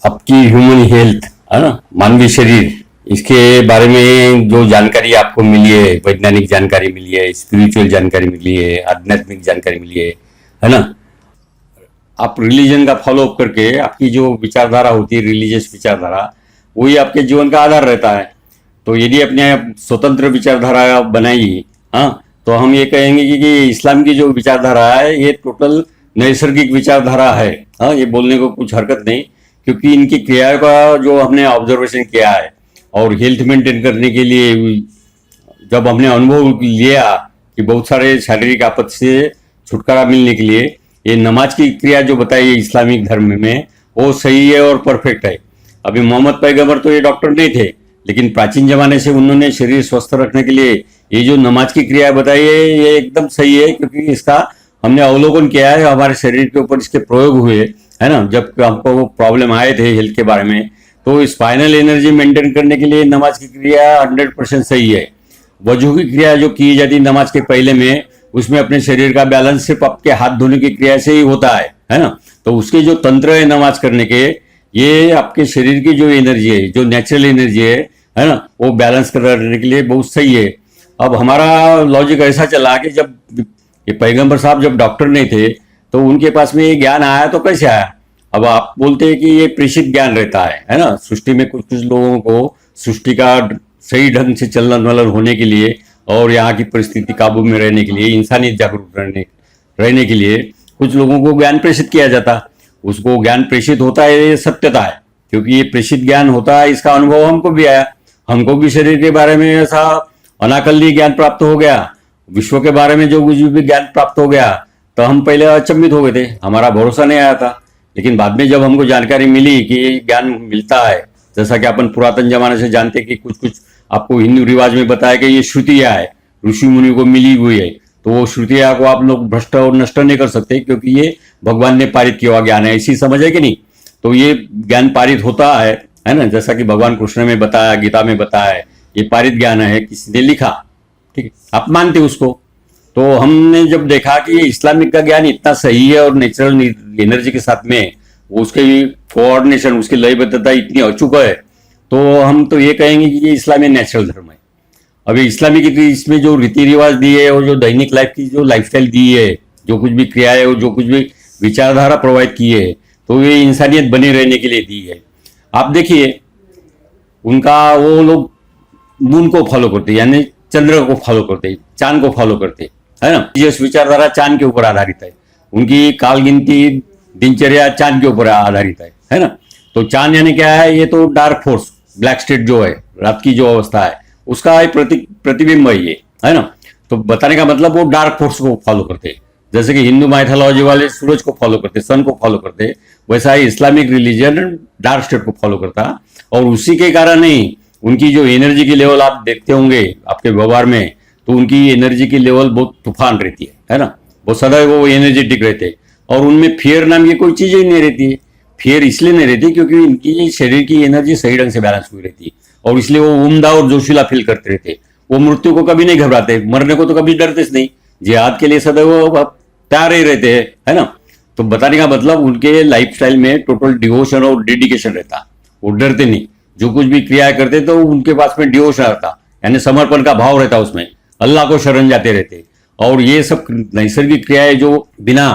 आपकी human health है ना, मानवीय शरीर, इसके बारे में जो जानकारी आपको मिली है, वैज्ञानिक जानकारी मिली है, स्पिरिचुअल जानकारी मिली है, आध्यात्मिक जानकारी मिली है ना। आप रिलीजन का फॉलो अप करके आपकी जो विचारधारा होती है, रिलीजियस विचारधारा, वही आपके जीवन का आधार रहता है। तो यदि अपने स्वतंत्र विचारधारा बनाई, हाँ, तो हम ये कहेंगे कि इस्लाम की जो विचारधारा है ये टोटल नैसर्गिक विचारधारा है। हाँ, ये बोलने को कुछ हरकत नहीं, क्योंकि इनकी क्रिया का जो हमने ऑब्जर्वेशन किया है और हेल्थ मेंटेन करने के लिए जब हमने अनुभव लिया कि बहुत सारे शारीरिक आपद से छुटकारा मिलने के लिए ये नमाज की क्रिया जो बताई है इस्लामिक धर्म में, वो सही है और परफेक्ट है। अभी मोहम्मद पैगंबर तो ये डॉक्टर नहीं थे, लेकिन प्राचीन जमाने से उन्होंने शरीर स्वस्थ रखने के लिए ये जो नमाज की क्रिया बताई है ये एकदम सही है, क्योंकि इसका हमने अवलोकन किया है, हमारे शरीर के ऊपर इसके प्रयोग हुए है ना। जब हमको वो प्रॉब्लम आए थे हेल्थ के बारे में, तो स्पाइनल एनर्जी मेंटेन करने के लिए नमाज की क्रिया 100% सही है। वजू की क्रिया जो की जाती है नमाज के पहले में, उसमें अपने शरीर का बैलेंस सिर्फ आपके हाथ धोने की क्रिया से ही होता है ना। तो उसके जो तंत्र है नमाज करने के, ये आपके शरीर की जो एनर्जी है, जो नेचुरल एनर्जी है ना, वो बैलेंस करने के लिए बहुत सही है। अब हमारा लॉजिक ऐसा चला कि जब ये पैगंबर साहब जब डॉक्टर नहीं थे तो उनके पास में ये ज्ञान आया तो कैसे आया। अब आप बोलते हैं कि ये प्रेषित ज्ञान रहता है ना। सृष्टि में कुछ कुछ लोगों को सृष्टि का सही ढंग से चलन वलन होने के लिए और यहाँ की परिस्थिति काबू में रहने के लिए, इंसानियत जागरूक रहने के लिए कुछ लोगों को ज्ञान प्रेषित किया जाता। उसको ज्ञान प्रेषित होता है, ये सत्यता है, क्योंकि ये प्रेषित ज्ञान होता है। इसका अनुभव हमको भी आया, हमको भी शरीर के बारे में ऐसा अनाकल्य ज्ञान प्राप्त हो गया, विश्व के बारे में जो कुछ भी ज्ञान प्राप्त हो गया, तो हम पहले अचंभित हो गए थे, हमारा भरोसा नहीं आया था। लेकिन बाद में जब हमको जानकारी मिली कि ये ज्ञान मिलता है, जैसा कि अपन पुरातन जमाने से जानते कि कुछ कुछ आपको हिंदू रिवाज में बताया कि ये श्रुतियां है, ऋषि मुनि को मिली हुई है, तो वो श्रुतियां को आप लोग भ्रष्ट और नष्ट नहीं कर सकते, क्योंकि ये भगवान ने पारित किया हुआ ज्ञान है। ऐसी समझ है कि नहीं। तो ये ज्ञान पारित होता है ना, जैसा कि भगवान कृष्ण में बताया, गीता में बताया है, ये पारित ज्ञान है, किसी ने लिखा, ठीक है, आप मानते उसको। तो हमने जब देखा कि ये इस्लामिक का ज्ञान इतना सही है और नेचुरल एनर्जी के साथ में उसके कोऑर्डिनेशन, उसकी लयबद्धता इतनी अचूक है, तो हम तो ये कहेंगे कि ये इस्लामी नेचुरल धर्म है। अभी इस्लामिक इसमें जो रीति रिवाज दिए और जो दैनिक लाइफ की जो लाइफस्टाइल दी है, जो कुछ भी क्रिया है और जो कुछ भी विचारधारा प्रोवाइड की है, तो ये इंसानियत बने रहने के लिए दी है। आप देखिए उनका, वो लोग मून को फॉलो करते, यानी चंद्र को फॉलो करते, चांद को फॉलो करते, है ना। जिस विचारधारा चांद के ऊपर आधारित है, उनकी काल गिनती दिनचर्या चांद के ऊपर आधारित है ना। तो चांद यानी क्या है, ये तो डार्क फोर्स, ब्लैक स्टेट जो है, रात की जो अवस्था है, उसका प्रतिबिंब है ये, है ना। तो बताने का मतलब वो डार्क फोर्स को फॉलो करते, जैसे कि हिंदू माइथोलॉजी वाले सूरज को फॉलो करते, सन को फॉलो करते, वैसा ही इस्लामिक रिलीजन डार्क स्टेट को फॉलो करता। और उसी के कारण ही उनकी जो एनर्जी की लेवल आप देखते होंगे आपके व्यवहार में, तो उनकी एनर्जी की लेवल बहुत तूफान रहती है ना। वो सदैव वो एनर्जेटिक रहते, और उनमें फियर नाम की कोई चीज ही नहीं रहती है। फियर इसलिए नहीं रहती क्योंकि इनकी शरीर की एनर्जी सही ढंग से बैलेंस हुई रहती है, और इसलिए वो उम्दा और जोशीला फील करते रहते। वो मृत्यु को कभी नहीं घबराते, मरने को तो कभी डरते नहीं, जिहाद के लिए सदैव तैयार ही रहते हैं, है ना। तो बताने का मतलब उनके लाइफस्टाइल में टोटल डिवोशन और डेडिकेशन रहता, वो डरते नहीं। जो कुछ भी क्रियाएं करते तो उनके पास में डिवोशन रहता, यानी समर्पण का भाव रहता, उसमें अल्लाह को शरण जाते रहते। और ये सब नैसर्गिक क्रियाएं जो बिना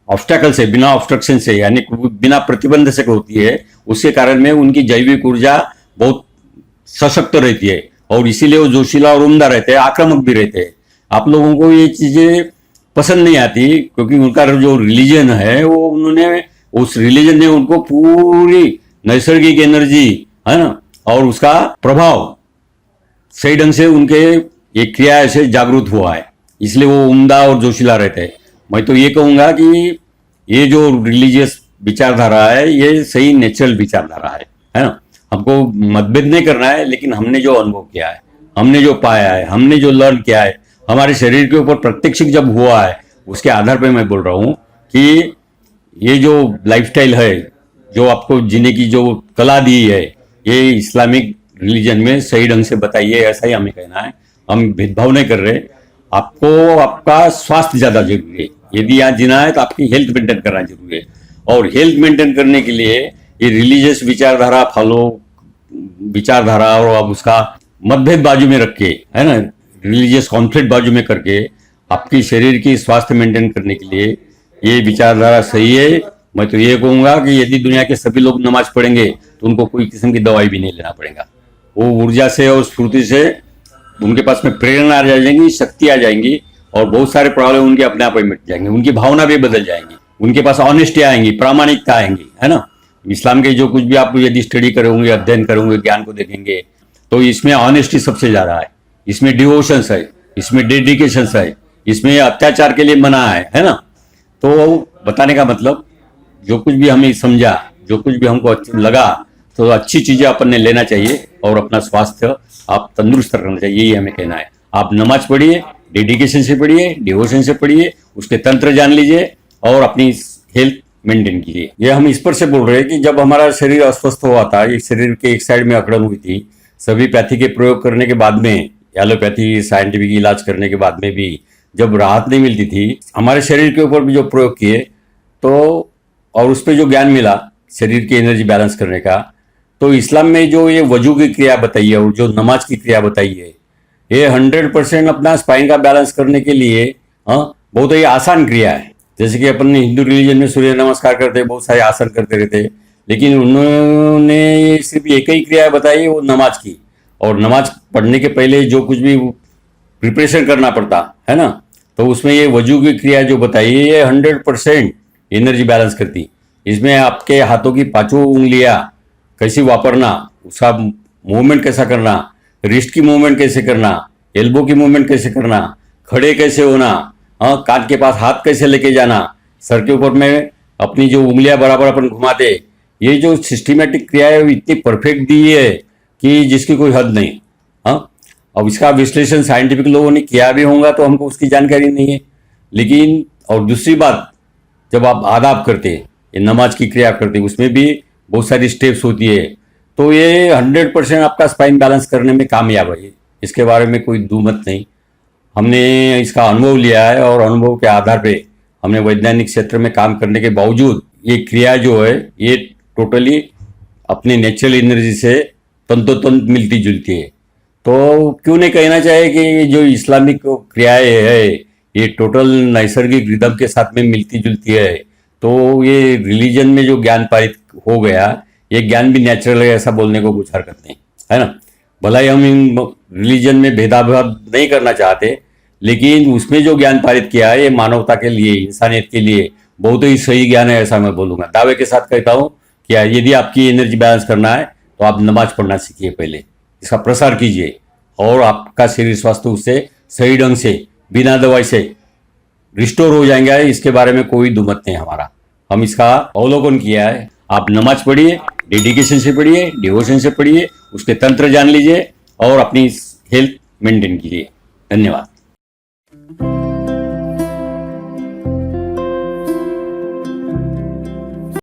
ऑब्स्टेकल से, बिना ऑब्स्ट्रक्शन से, यानी बिना प्रतिबंध से होती है, उसके कारण में उनकी जैविक ऊर्जा बहुत सशक्त रहती है, और इसीलिए वो जोशीला और उम्दा रहते हैं, आक्रामक भी रहते हैं। आप लोगों को ये चीजें पसंद नहीं आती, क्योंकि उनका जो रिलीजन है, वो उन्होंने, उस रिलीजन ने उनको पूरी नैसर्गिक एनर्जी, है ना, और उसका प्रभाव सही ढंग से उनके ये क्रिया से जागरूक हुआ है, इसलिए वो उम्दा और जोशीला रहते हैं। मैं तो ये कहूंगा कि ये जो रिलीजियस विचारधारा है, ये सही नेचुरल विचारधारा है ना। हमको मतभेद नहीं करना है, लेकिन हमने जो अनुभव किया है, हमने जो पाया है, हमने जो लर्न किया है, हमारे शरीर के ऊपर प्रत्यक्ष जब हुआ है, उसके आधार पर मैं बोल रहा हूँ कि ये जो लाइफस्टाइल है, जो आपको जीने की जो कला दी है, ये इस्लामिक रिलीजन में सही ढंग से बताइए, ऐसा ही हमें कहना है। हम भेदभाव नहीं कर रहे। आपको आपका स्वास्थ्य ज्यादा जरूरी है। यदि यहाँ जीना है तो आपकी हेल्थ मेंटेन करना जरूरी है। और हेल्थ मेंटेन करने के लिए ये रिलीजियस विचारधारा फॉलो, विचारधारा और अब उसका मतभेद बाजू में रख के, है ना, रिलीजियस कॉन्फ्लिक्ट बाजू में करके आपकी शरीर की स्वास्थ्य मेंटेन करने के लिए ये विचारधारा सही है। मैं तो ये कहूंगा कि यदि दुनिया के सभी लोग नमाज पढ़ेंगे तो उनको कोई किस्म की दवाई भी नहीं लेना पड़ेगा। वो ऊर्जा से और स्फूर्ति से उनके पास में प्रेरणा आ जाएगी, शक्ति आ जाएंगी और बहुत सारे प्रॉब्लम उनके अपने आप ही मिट जाएंगे। उनकी भावना भी बदल जाएंगी, उनके पास ऑनेस्टी आएंगी, प्रामाणिकता आएंगी, है ना। इस्लाम के जो कुछ भी आप यदि स्टडी करोगे, अध्ययन करोगे, ज्ञान को देखेंगे तो इसमें ऑनेस्टी सबसे ज्यादा है, इसमें डिवोशंस है, इसमें डेडिकेशन है, इसमें अत्याचार के लिए मना है ना। तो बताने का मतलब जो कुछ भी हमें समझा, जो कुछ भी हमको लगा, तो अच्छी चीजें अपन ने लेना चाहिए और अपना स्वास्थ्य आप तंदुरुस्त रखना चाहिए, यही हमें कहना है। आप नमाज पढ़िए, डेडिकेशन से पढ़िए, डिवोशन से पढ़िए, उसके तंत्र जान लीजिए और अपनी हेल्थ मेंटेन कीजिए। ये हम इस पर से बोल रहे हैं कि जब हमारा शरीर अस्वस्थ हुआ था, एक शरीर के एक साइड में अकड़न हुई थी, सभी पैथी के प्रयोग करने के बाद में, एलोपैथी साइंटिफिक इलाज करने के बाद में भी जब राहत नहीं मिलती थी, हमारे शरीर के ऊपर भी जो प्रयोग किए तो और उस पर जो ज्ञान मिला शरीर की एनर्जी बैलेंस करने का, तो इस्लाम में जो ये वजू की क्रिया बताई है और जो नमाज की क्रिया बताई है, ये 100% अपना स्पाइन का बैलेंस करने के लिए बहुत ही आसान क्रिया है। जैसे कि अपन हिंदू रिलीजन में सूर्य नमस्कार करते, बहुत सारे आसन करते रहते, लेकिन उन्होंने सिर्फ एक ही क्रिया बताई, वो नमाज की। और नमाज पढ़ने के पहले जो कुछ भी प्रिपरेशन करना पड़ता है ना, तो उसमें ये वजू की क्रिया जो बताई है, ये 100% एनर्जी बैलेंस करती। इसमें आपके हाथों की पांचों उंगलियां कैसी वापरना, उसका मूवमेंट कैसा करना, रिस्ट की मूवमेंट कैसे करना, एल्बो की मूवमेंट कैसे करना, खड़े कैसे होना, कान के पास हाथ कैसे लेके जाना, सर के ऊपर में अपनी जो उंगलियां बराबर अपन घुमाते, ये जो सिस्टमेटिक क्रिया है इतनी परफेक्ट दी है कि जिसकी कोई हद नहीं। अब इसका विश्लेषण साइंटिफिक लोगों ने किया भी होगा तो हमको उसकी जानकारी नहीं है। लेकिन और दूसरी बात, जब आप आदाब करते, ये नमाज की क्रिया करते, उसमें भी बहुत सारी स्टेप्स होती है, तो ये 100% आपका स्पाइन बैलेंस करने में कामयाब है। इसके बारे में कोई दुमत नहीं। हमने इसका अनुभव लिया है और अनुभव के आधार पे हमने वैज्ञानिक क्षेत्र में काम करने के बावजूद ये क्रिया जो है ये टोटली अपनी नेचुरल एनर्जी से तंतोतंत मिलती जुलती है। तो क्यों नहीं कहना चाहिए कि ये जो इस्लामिक क्रियाएं है ये टोटल नैसर्गिक रिदम के साथ में मिलती जुलती है। तो ये रिलीजन में जो ज्ञान पारित हो गया, ये ज्ञान भी नेचुरल है, ऐसा बोलने को कुछ हरकत नहीं है ना। भला ही हम इन रिलीजन में भेदाभेद नहीं करना चाहते, लेकिन उसमें जो ज्ञान पारित किया है ये मानवता के लिए, इंसानियत के लिए बहुत ही सही ज्ञान है, ऐसा मैं बोलूंगा। दावे के साथ कहता हूँ कि यदि आपकी एनर्जी बैलेंस करना है तो आप नमाज पढ़ना सीखिए, पहले इसका प्रसार कीजिए और आपका शरीर स्वास्थ्य उससे सही ढंग से बिना दवाई से रिस्टोर हो जाएंगे। इसके बारे में कोई दुमत नहीं हमारा, हम इसका अवलोकन किया है। आप नमाज पढ़िए, डेडिकेशन से पढ़िए, डिवोशन से पढ़िए, उसके तंत्र जान लीजिए और अपनी हेल्थ मेंटेन कीजिए। धन्यवाद।